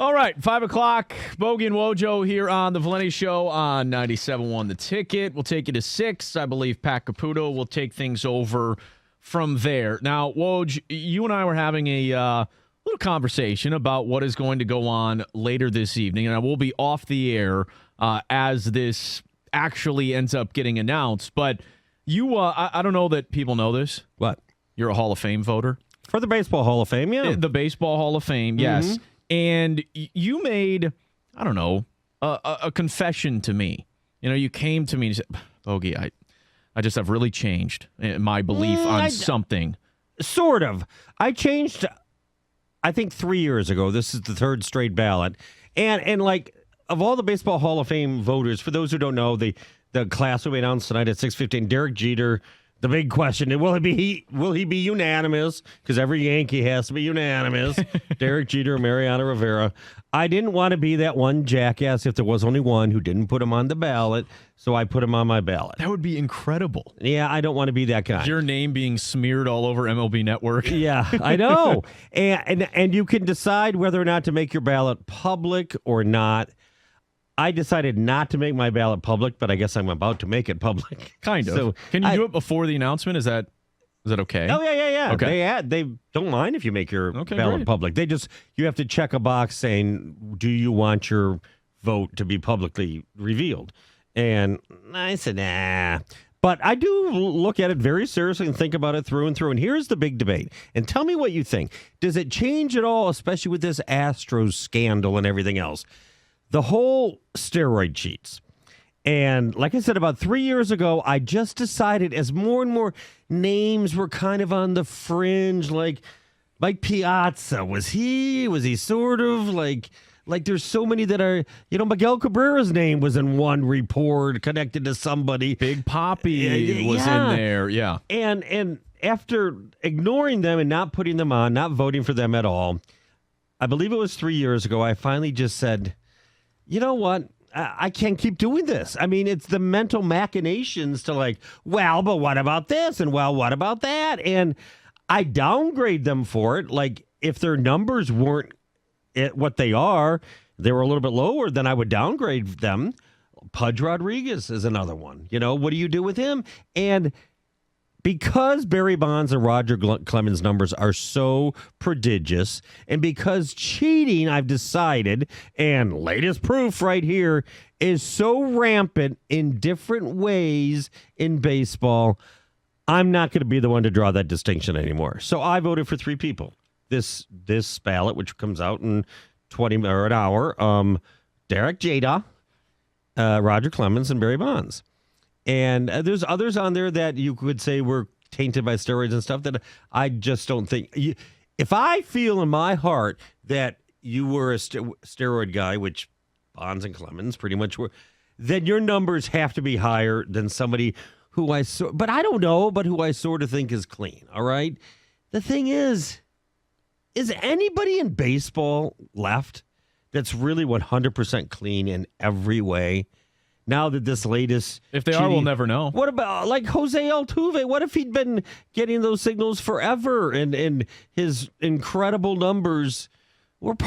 All right, 5 o'clock. Bogey and Wojo here on the Valenti Show on 97.1 The Ticket. We'll take you to 6. I believe Pat Caputo will take things over from there. Now, Woj, you and I were having a little conversation about what is going to go on later this evening, and I will be off the air as this actually ends up getting announced. But you, I don't know that people know this. What? You're a Hall of Fame voter. For the Baseball Hall of Fame, yeah. The Baseball Hall of Fame, yes. Mm-hmm. And you made, I don't know, a confession to me. You know, you came to me and said, Bogey, I just have really changed my belief on something. Sort of. I changed, I think 3 years ago. This is the third straight ballot. And like, of all the Baseball Hall of Fame voters, for those who don't know, the class will be announced tonight at 6:15. Derek Jeter. The big question, will he be unanimous? Because every Yankee has to be unanimous. Derek Jeter, Mariano Rivera. I didn't want to be that one jackass if there was only one who didn't put him on the ballot, so I put him on my ballot. That would be incredible. Yeah, I don't want to be that guy. Your name being smeared all over MLB Network. Yeah, I know. and you can decide whether or not to make your ballot public or not. I decided not to make my ballot public, but I guess I'm about to make it public. Kind of. So can you do it before the announcement? Is that okay? Oh, yeah. Okay. They don't mind if you make your ballot public. You have to check a box saying, do you want your vote to be publicly revealed? And I said, nah. But I do look at it very seriously and think about it through and through. And here's the big debate. And tell me what you think. Does it change at all, especially with this Astros scandal and everything else? The whole steroid cheats. And like I said, about 3 years ago, I just decided as more and more names were kind of on the fringe, like Mike Piazza, was he sort of like there's so many that are, Miguel Cabrera's name was in one report connected to somebody. Big Papi was in there, yeah. And after ignoring them and not putting them on, not voting for them at all, I believe it was 3 years ago, I finally just said, you know what? I can't keep doing this. I mean, it's the mental machinations to like, well, but what about this? And well, what about that? And I downgrade them for it. Like, if their numbers weren't what they are, they were a little bit lower, then I would downgrade them. Pudge Rodriguez is another one. What do you do with him? And because Barry Bonds and Roger Clemens' numbers are so prodigious, and because cheating, I've decided, and latest proof right here, is so rampant in different ways in baseball, I'm not going to be the one to draw that distinction anymore. So I voted for 3 people. This ballot, which comes out in 20 or an hour, Derek Jeter, Roger Clemens, and Barry Bonds. And there's others on there that you could say were tainted by steroids and stuff that I just don't think. If I feel in my heart that you were a steroid guy, which Bonds and Clemens pretty much were, then your numbers have to be higher than somebody who who I sort of think is clean, all right? The thing is anybody in baseball left that's really 100% clean in every way? Now that this latest... If they are, we'll never know. What about, like, Jose Altuve? What if he'd been getting those signals forever and his incredible numbers were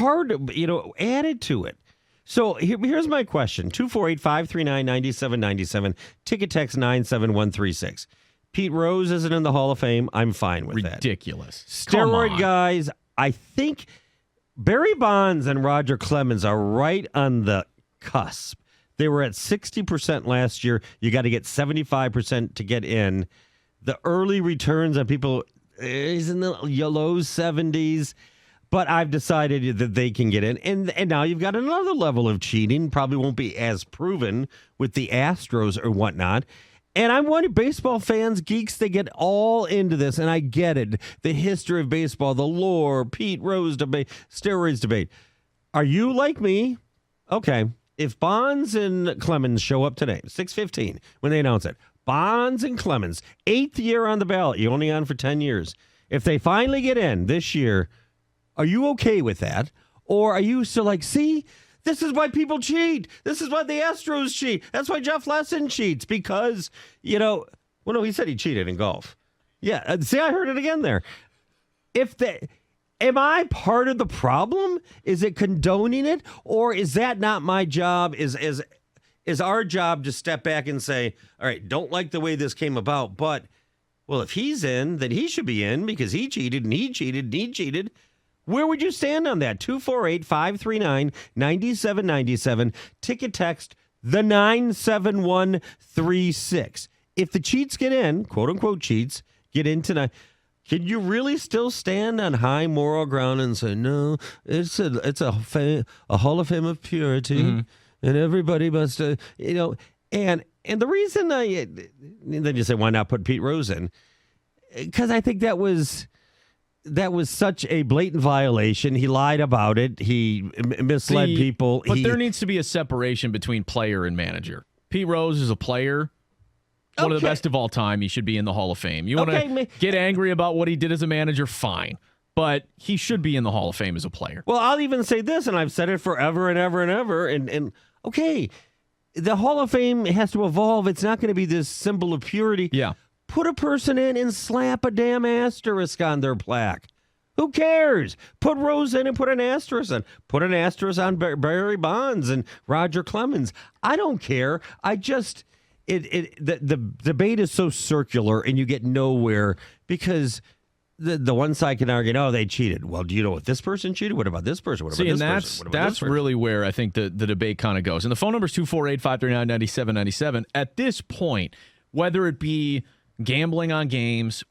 added to it? So here's my question. 248-539-9797. Ticket text 97136. Pete Rose isn't in the Hall of Fame. I'm fine with that. Ridiculous. Steroid guys, I think Barry Bonds and Roger Clemens are right on the cusp. They were at 60% last year. You got to get 75% to get in. The early returns on people is in the low 70s, but I've decided that they can get in. And now you've got another level of cheating. Probably won't be as proven with the Astros or whatnot. And I'm one of baseball fans, geeks, they get all into this, and I get it. The history of baseball, the lore, Pete Rose debate, steroids debate. Are you like me? Okay. If Bonds and Clemens show up today, 6:15, when they announce it, Bonds and Clemens, 8th year on the ballot, you're only on for 10 years. If they finally get in this year, are you okay with that? Or are you still like, see, this is why people cheat. This is why the Astros cheat. That's why Jeff Lesson cheats, because, he said he cheated in golf. Yeah, see, I heard it again there. am I part of the problem? Is it condoning it? Or is that not my job? Is our job to step back and say, all right, don't like the way this came about, but, well, if he's in, then he should be in because he cheated and he cheated and he cheated. Where would you stand on that? 248-539-9797. Ticket text the 97136. If the cheats get in, quote unquote cheats, get in tonight, can you really still stand on high moral ground and say, no, it's a Hall of Fame of purity, and everybody must, and the reason then you say, why not put Pete Rose in? Because I think that was such a blatant violation. He lied about it. He misled people. But there needs to be a separation between player and manager. Pete Rose is a player. One of the best of all time. He should be in the Hall of Fame. You want to get angry about what he did as a manager? Fine. But he should be in the Hall of Fame as a player. Well, I'll even say this, and I've said it forever and ever and ever. And okay, the Hall of Fame has to evolve. It's not going to be this symbol of purity. Yeah. Put a person in and slap a damn asterisk on their plaque. Who cares? Put Rose in and put an asterisk on. Put an asterisk on Barry Bonds and Roger Clemens. I don't care. The debate is so circular and you get nowhere because the one side can argue, oh, they cheated. Well, do you know what this person cheated? What about this person? What about this person? That's really where I think the debate kind of goes. And the phone number is 248-539-9797. At this point, whether it be gambling on games,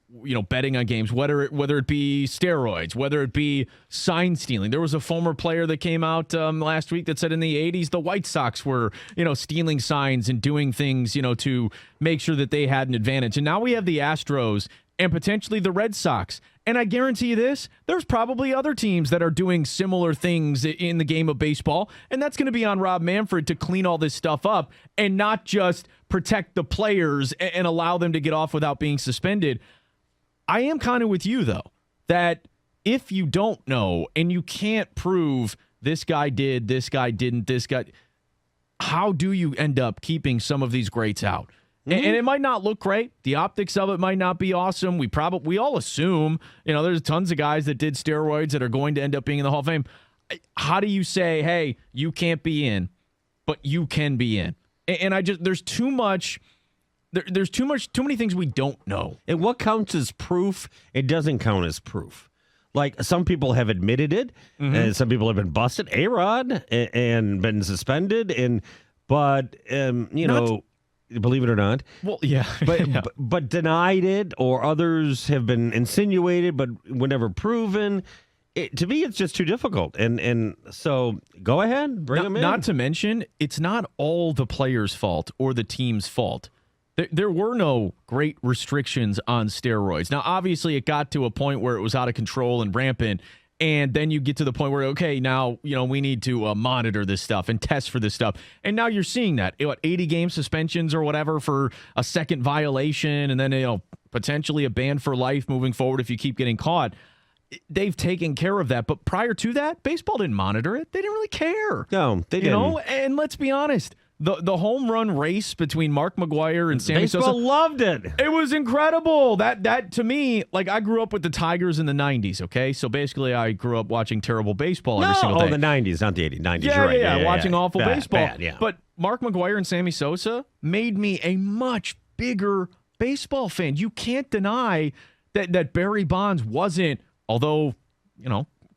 betting on games, whether it be steroids, whether it be sign stealing. There was a former player that came out last week that said in the 80s the White Sox were, stealing signs and doing things, to make sure that they had an advantage. And now we have the Astros and potentially the Red Sox. And I guarantee you this, there's probably other teams that are doing similar things in the game of baseball, and that's going to be on Rob Manfred to clean all this stuff up and not just protect the players and allow them to get off without being suspended. I am kind of with you, though, that if you don't know and you can't prove this guy did, this guy didn't, this guy, how do you end up keeping some of these greats out? And it might not look great. The optics of it might not be awesome. We all assume, there's tons of guys that did steroids that are going to end up being in the Hall of Fame. How do you say, hey, you can't be in, but you can be in? And there's too much. There's too many things we don't know. And what counts as proof, it doesn't count as proof. Like some people have admitted it, and some people have been busted. A-Rod and been suspended, but believe it or not. Well, yeah. but denied it, or others have been insinuated but were never proven. To me, it's just too difficult. And so go ahead, bring them in. Not to mention, it's not all the player's fault or the team's fault. There were no great restrictions on steroids. Now, obviously, it got to a point where it was out of control and rampant. And then you get to the point where, okay, now, we need to monitor this stuff and test for this stuff. And now you're seeing that, 80-game suspensions or whatever for a second violation, and then, potentially a ban for life moving forward if you keep getting caught. They've taken care of that. But prior to that, baseball didn't monitor it. They didn't really care. No, they didn't. And let's be honest. The home run race between Mark McGwire and Sammy Sosa. Baseball loved it. It was incredible. That to me, I grew up with the Tigers in the 90s, okay? So basically I grew up watching terrible baseball every single day. The 90s, not the 80s. 90s, yeah, you're right. Yeah, watching awful baseball. Bad, yeah. But Mark McGwire and Sammy Sosa made me a much bigger baseball fan. You can't deny that Barry Bonds wasn't, although,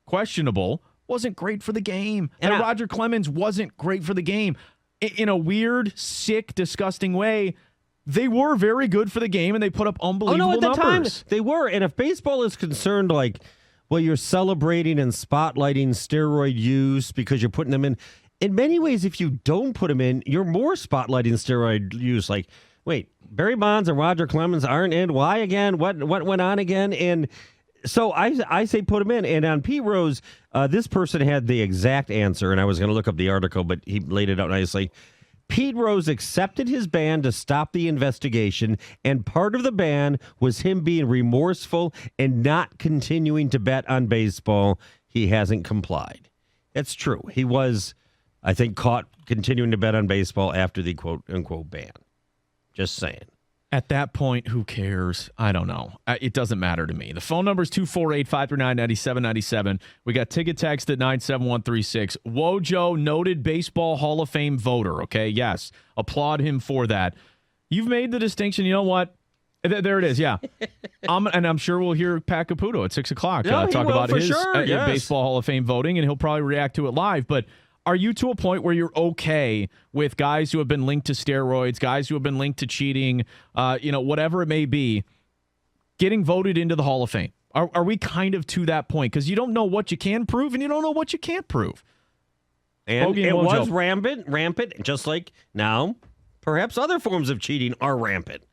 questionable, wasn't great for the game. And Roger Clemens wasn't great for the game. In a weird, sick, disgusting way, they were very good for the game, and they put up unbelievable numbers. Time, they were. And if baseball is concerned, you're celebrating and spotlighting steroid use because you're putting them in many ways, if you don't put them in, you're more spotlighting steroid use. Wait, Barry Bonds and Roger Clemens aren't in. Why again? What went on again? And so I say put him in. And on Pete Rose, this person had the exact answer, and I was going to look up the article, but he laid it out nicely. Pete Rose accepted his ban to stop the investigation, and part of the ban was him being remorseful and not continuing to bet on baseball. He hasn't complied. It's true. He was, I think, caught continuing to bet on baseball after the quote-unquote ban. Just saying. At that point, who cares? I don't know. It doesn't matter to me. The phone number is 248-539-9797. We got ticket text at 97136. Wojo, noted Baseball Hall of Fame voter. Okay, yes. Applaud him for that. You've made the distinction. You know what? There it is, yeah. And I'm sure we'll hear Pat Caputo at 6 o'clock talk about his Baseball Hall of Fame voting, and he'll probably react to it live. But are you to a point where you're okay with guys who have been linked to steroids, guys who have been linked to cheating, whatever it may be, getting voted into the Hall of Fame? Are we kind of to that point? Because you don't know what you can prove and you don't know what you can't prove. And it was rampant, just like now perhaps other forms of cheating are rampant.